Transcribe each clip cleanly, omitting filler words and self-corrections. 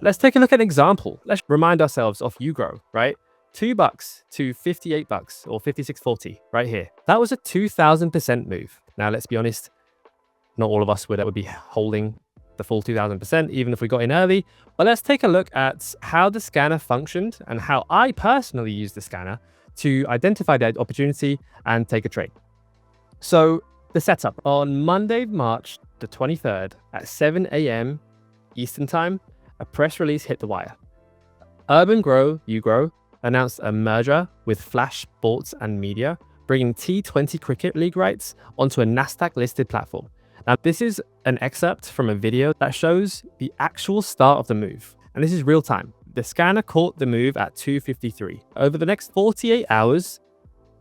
Let's take a look at an example. Let's remind ourselves of UGRO, right? $2 to $58 or 56.40 right here. That was a 2000% move. Now, let's be honest, not all of us would be holding the full 2000%, even if we got in early. But let's take a look at how the scanner functioned and how I personally use the scanner to identify that opportunity and take a trade. So the setup on Monday, March the 23rd at 7 a.m. Eastern time, a press release hit the wire. Urban Grow, UGRO, announced a merger with Flash Sports and Media, bringing T20 Cricket League rights onto a Nasdaq-listed platform. Now, this is an excerpt from a video that shows the actual start of the move, and this is real time. The scanner caught the move at 2:53. Over the next 48 hours,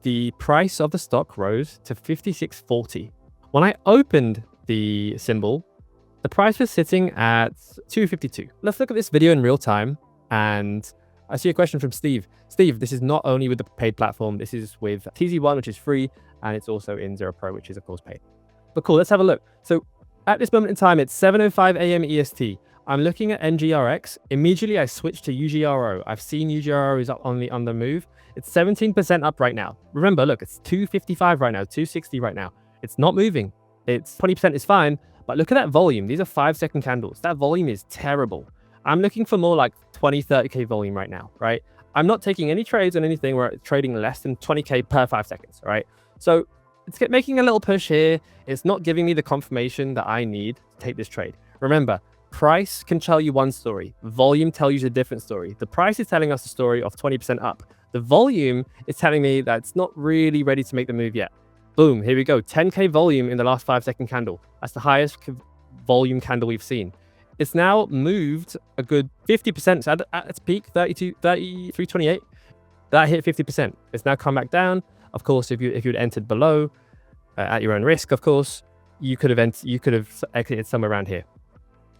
the price of the stock rose to 56.40. When I opened the symbol, the price was sitting at 2:52. Let's look at this video in real time, and I see a question from Steve. Steve, this is not only with the paid platform, this is with TZ1, which is free, and it's also in ZeroPro, which is of course paid. But cool, let's have a look. So at this moment in time, it's 7:05 a.m. EST. I'm looking at NGRX. Immediately, I switched to UGRO. I've seen UGRO is up on the move. It's 17% up right now. Remember, look, it's 255 right now, 260 right now. It's not moving. It's 20% is fine, but look at that volume. These are 5-second candles. That volume is terrible. I'm looking for more like 20, 30K volume right now, right? I'm not taking any trades on anything where it's trading less than 20K per 5 seconds, right? So it's making a little push here. It's not giving me the confirmation that I need to take this trade. Remember, price can tell you one story. Volume tells you a different story. The price is telling us a story of 20% up. The volume is telling me that it's not really ready to make the move yet. Boom, here we go. 10K volume in the last 5-second candle. That's the highest volume candle we've seen. It's now moved a good 50%. So at its peak, 33.28, that hit 50%. It's now come back down. Of course, if you'd entered below, at your own risk, of course, you could have exited somewhere around here.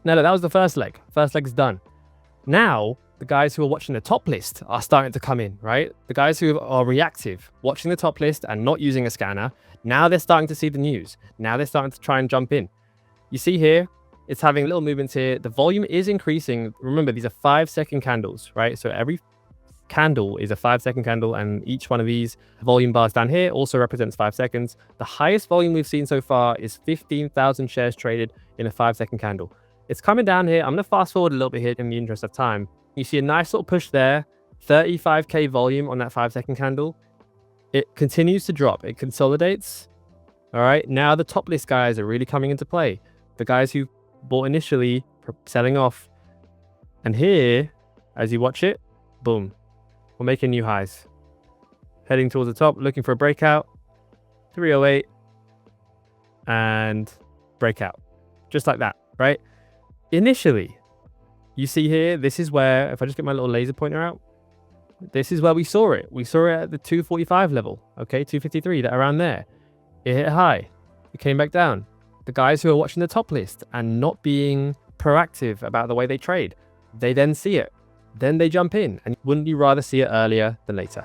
Now, look, that was the first leg. First leg's done. Now, the guys who are watching the top list are starting to come in, right? The guys who are reactive, watching the top list and not using a scanner, now they're starting to see the news. Now they're starting to try and jump in. You see here, it's having little movements here. The volume is increasing. Remember, these are 5-second candles, right? So every candle is a 5-second candle, and each one of these volume bars down here also represents 5 seconds. The highest volume we've seen so far is 15,000 shares traded in a 5-second candle. It's coming down here. I'm going to fast forward a little bit here in the interest of time. You see a nice little push there, 35K volume on that 5-second candle. It continues to drop. It consolidates. All right, now the top list guys are really coming into play. The guys who bought initially, selling off. And here, as you watch it, boom, we're making new highs. Heading towards the top, looking for a breakout. 308 and breakout. Just like that, right? Initially, you see here, this is where, if I just get my little laser pointer out, this is where we saw it. We saw it at the 245 level, okay, 253, that around there. It hit high. It came back down. The guys who are watching the top list and not being proactive about the way they trade, they then see it. Then they jump in. And wouldn't you rather see it earlier than later?